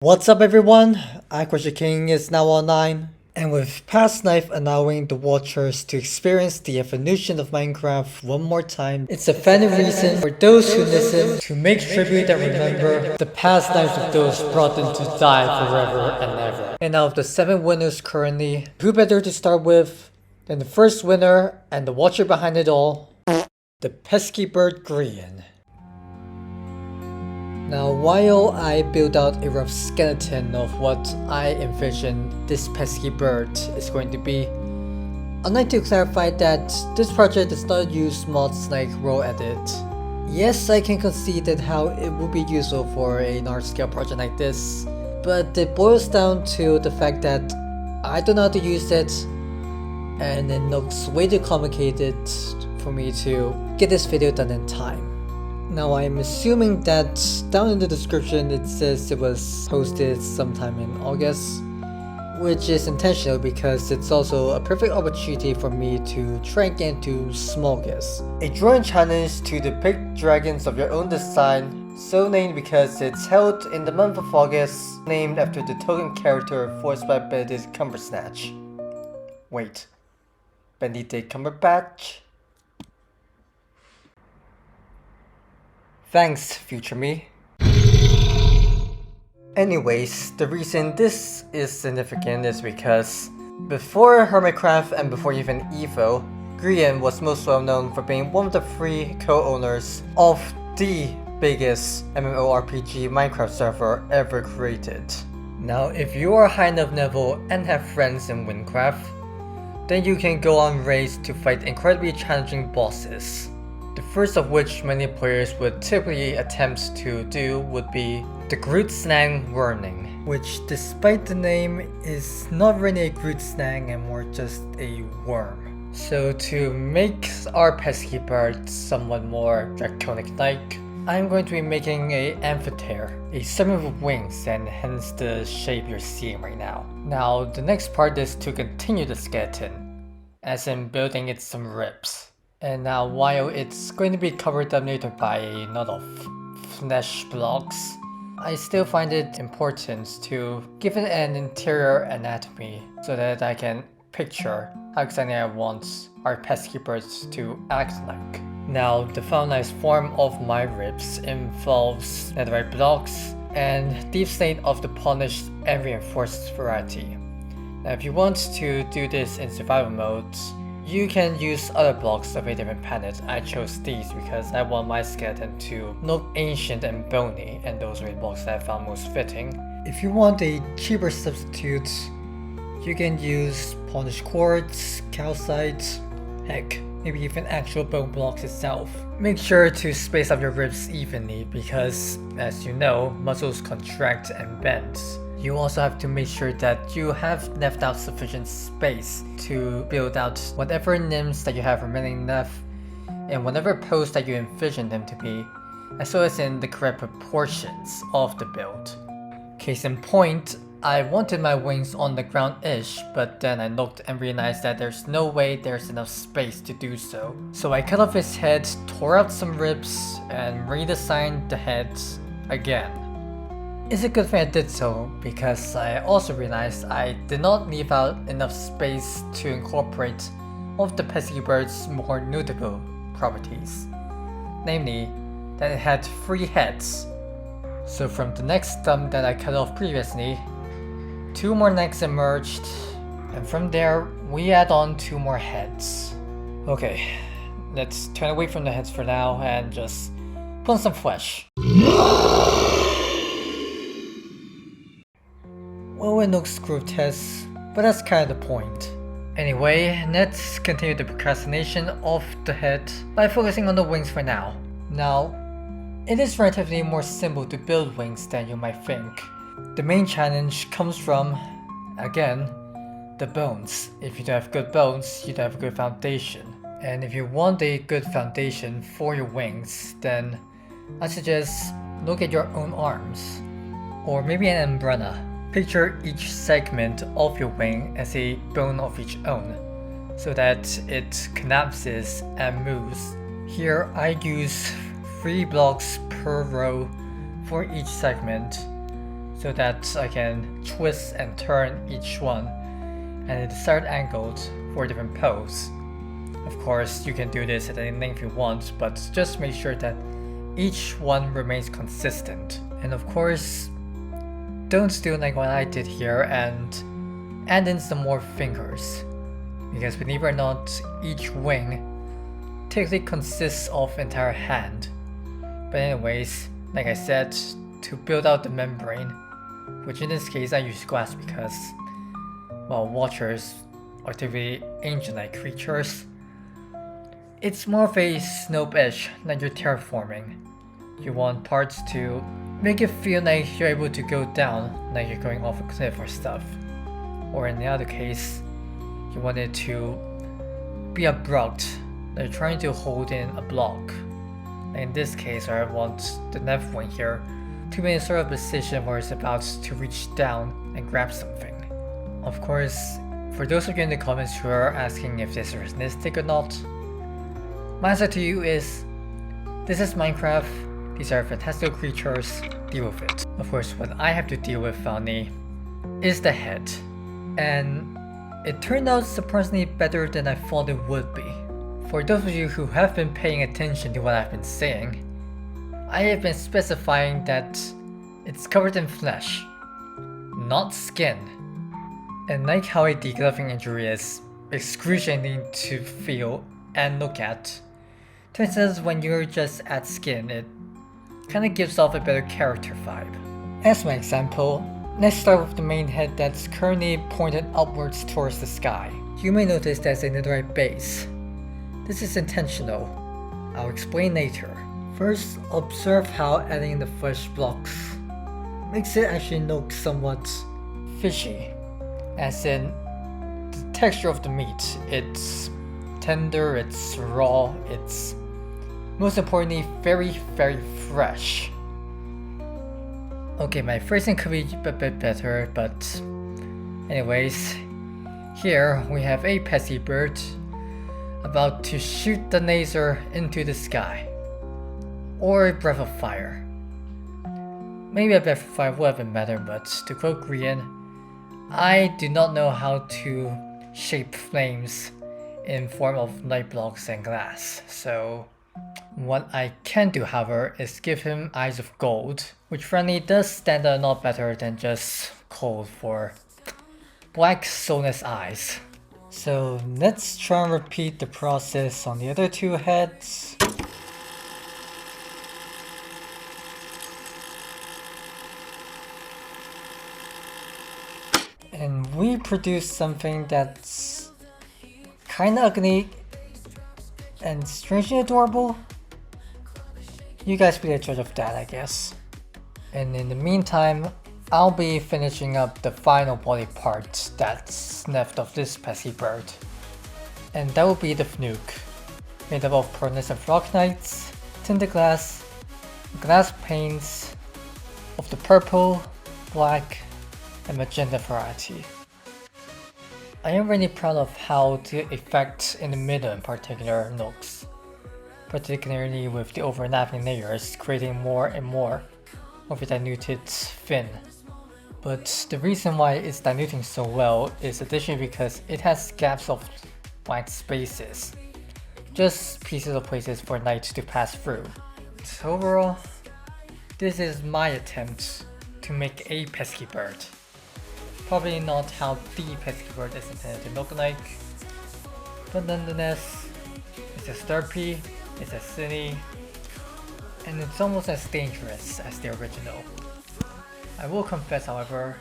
What's up everyone? Aquatic King is now online, and with Past Knife allowing the watchers to experience the evolution of Minecraft one more time, it's a funny reason for those who listen to make tribute and remember the past lives of those brought them to die forever and ever. And out of the 7 winners currently, who better to start with than the first winner and the watcher behind it all, the Pesce Bird Grian. Now, while I build out a rough skeleton of what I envision this pesky bird is going to be, I'd like to clarify that this project does not use mods like Raw Edit. Yes, I can concede that how it would be useful for a large scale project like this, but it boils down to the fact that I don't know how to use it, and it looks way too complicated for me to get this video done in time. Now I'm assuming that down in the description it says it was posted sometime in August, which is intentional because it's also a perfect opportunity for me to try and get into Smallgus, a drawing challenge to depict dragons of your own design, so named because it's held in the month of August, named after the token character voiced by Benedict Cumberbatch. Wait, Benedict Cumberbatch? Thanks, future me. Anyways, the reason this is significant is because before Hermitcraft and before even Evo, Grian was most well known for being one of the 3 co-owners of the biggest MMORPG Minecraft server ever created. Now, if you are high enough level and have friends in Minecraft, then you can go on raids to fight incredibly challenging bosses. The first of which many players would typically attempt to do would be the Groot Snang Wormling, which despite the name is not really a Groot Snang and more just a worm. So to make our pesky bird somewhat more draconic-like, I'm going to be making a amphitheater, a serpent with wings, and hence the shape you're seeing right now. Now the next part is to continue the skeleton, as in building it some ribs. And now while it's going to be covered up later by a lot of flesh blocks, I still find it important to give it an interior anatomy so that I can picture how exactly I want our pesky birds to act like. Now the finalized form of my ribs involves netherite blocks and deep stain of the polished and reinforced variety. Now if you want to do this in survival mode, you can use other blocks of a different planet. I chose these because I want my skeleton to look ancient and bony, and those are the blocks that I found most fitting. If you want a cheaper substitute, you can use polished quartz, calcite, heck, maybe even actual bone blocks itself. Make sure to space out your ribs evenly because, as you know, muscles contract and bend. You also have to make sure that you have left out sufficient space to build out whatever limbs that you have remaining left in whatever pose that you envision them to be, as well as in the correct proportions of the build. Case in point, I wanted my wings on the ground-ish, but then I looked and realized that there's no way there's enough space to do so. So I cut off his head, tore out some ribs, and redesigned the heads again. It's a good thing I did so, because I also realized I did not leave out enough space to incorporate all of the pesky bird's more notable properties. Namely, that it had 3 heads. So from the next stump that I cut off previously, 2 more necks emerged, and from there we add on 2 more heads. Okay, let's turn away from the heads for now and just put on some flesh. Well, it looks grotesque, but that's kind of the point. Anyway, let's continue the procrastination of the head by focusing on the wings for now. Now, it is relatively more simple to build wings than you might think. The main challenge comes from, again, the bones. If you don't have good bones, you don't have a good foundation. And if you want a good foundation for your wings, then I suggest look at your own arms, or maybe an umbrella. Picture each segment of your wing as a bone of its own, so that it collapses and moves. Here I use 3 blocks per row for each segment, so that I can twist and turn each one at a desired angle for different pose. Of course, you can do this at any length you want, but just make sure that each one remains consistent. And of course, don't do like what I did here and add in some more fingers, because believe it or not, each wing typically consists of entire hand. But anyways, like I said, to build out the membrane, which in this case I use glass because, well, watchers are typically ancient-like creatures. It's more of a snow-ish than you're terraforming. You want parts to make it feel like you're able to go down, like you're going off a cliff or stuff. Or in the other case, you want it to be abrupt, like you're trying to hold in a block. In this case, I want the left wing here to be in a sort of position where it's about to reach down and grab something. Of course, for those of you in the comments who are asking if this is realistic or not, my answer to you is, this is Minecraft, these are fantastical creatures, deal with it. Of course, what I have to deal with finally is the head. And it turned out surprisingly better than I thought it would be. For those of you who have been paying attention to what I've been saying, I have been specifying that it's covered in flesh, not skin. And like how a degloving injury is excruciating to feel and look at, turns out when you're just at skin, it kinda gives off a better character vibe. As my example, let's start with the main head that's currently pointed upwards towards the sky. You may notice there's a netherite base. This is intentional. I'll explain later. First, observe how adding the flesh blocks makes it actually look somewhat fishy. As in, the texture of the meat. It's tender, it's raw, it's most importantly very, very fresh. Okay, my phrasing could be a bit better, but anyways, here we have a Pesce Bird about to shoot the laser into the sky. Or a breath of fire. Maybe a breath of fire would have been better, but to quote Grian, I do not know how to shape flames in form of light blocks and glass, so what I can do, however, is give him eyes of gold, which frankly does stand out a lot better than just cold for black soulless eyes. So let's try and repeat the process on the other two heads. And we produce something that's kinda ugly and strangely adorable. You guys be the judge of that, I guess. And in the meantime, I'll be finishing up the final body part that's left of this Pesce Bird. And that will be the fnuke, made up of pearlness and frognites, tinted glass paints of the purple, black, and magenta variety. I am really proud of how the effect in the middle in particular looks, particularly with the overlapping layers creating more and more of a diluted fin. But the reason why it's diluting so well is additionally because it has gaps of blank spaces, just pieces of places for light to pass through. So overall, this is my attempt to make a Pesce Bird. Probably not how the Pesce Bird is intended to look like, but nonetheless, it's as derpy, it's as silly, and it's almost as dangerous as the original. I will confess, however,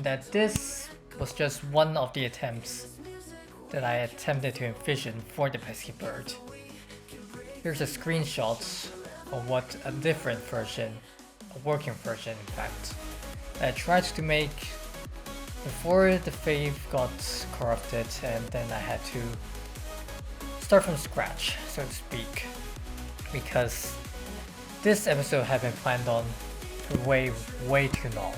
that this was just one of the attempts that I attempted to envision for the Pesce Bird. Here's a screenshot of what a different version, a working version in fact, that I tried to make before the faith got corrupted, and then I had to start from scratch, so to speak, because this episode had been planned on for way too long.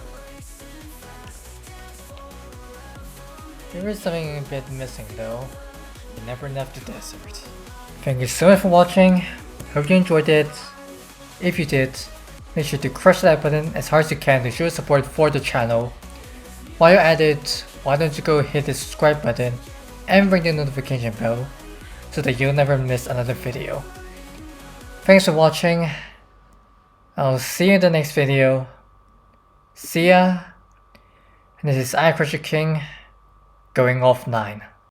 There is something a bit missing though. We never left the desert. Thank you so much for watching. Hope you enjoyed it. If you did, make sure to crush that button as hard as you can to show support for the channel. While you're at it, why don't you go hit the subscribe button and ring the notification bell so that you'll never miss another video. Thanks for watching. I'll see you in the next video. See ya. And this is I Crusher King going off 9.